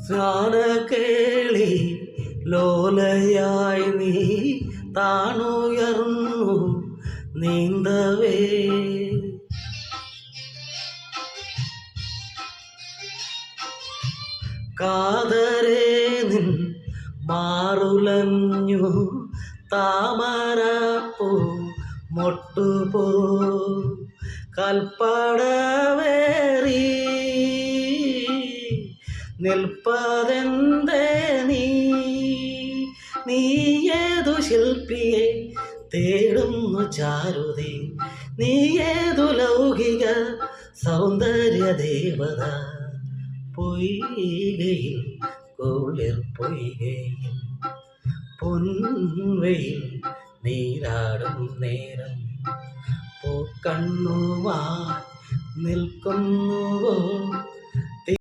സ്നാനക്കേളി ലോലയായി നീ താണുയർന്നു നീന്തവേ. കാതരേ നിൻ മാറുലഞ്ഞു താമരപ്പൂ മൊട്ടുപോ കൽപ്പടവേറി നിൽപ്പതെന്തേ നീ ഏതു ശില്പിയെ തേടുന്നു ചാരുതേ, നീ ഏതു ലൗകിക സൗന്ദര്യ ദേവത. പൊയ്കയിൽ കുളിർ പൊയ്കയിൽ പൊൻവെയിൽ നീരാടും നേരം പൂക്കണ്ണുമായി നിൽക്കുന്നുവോ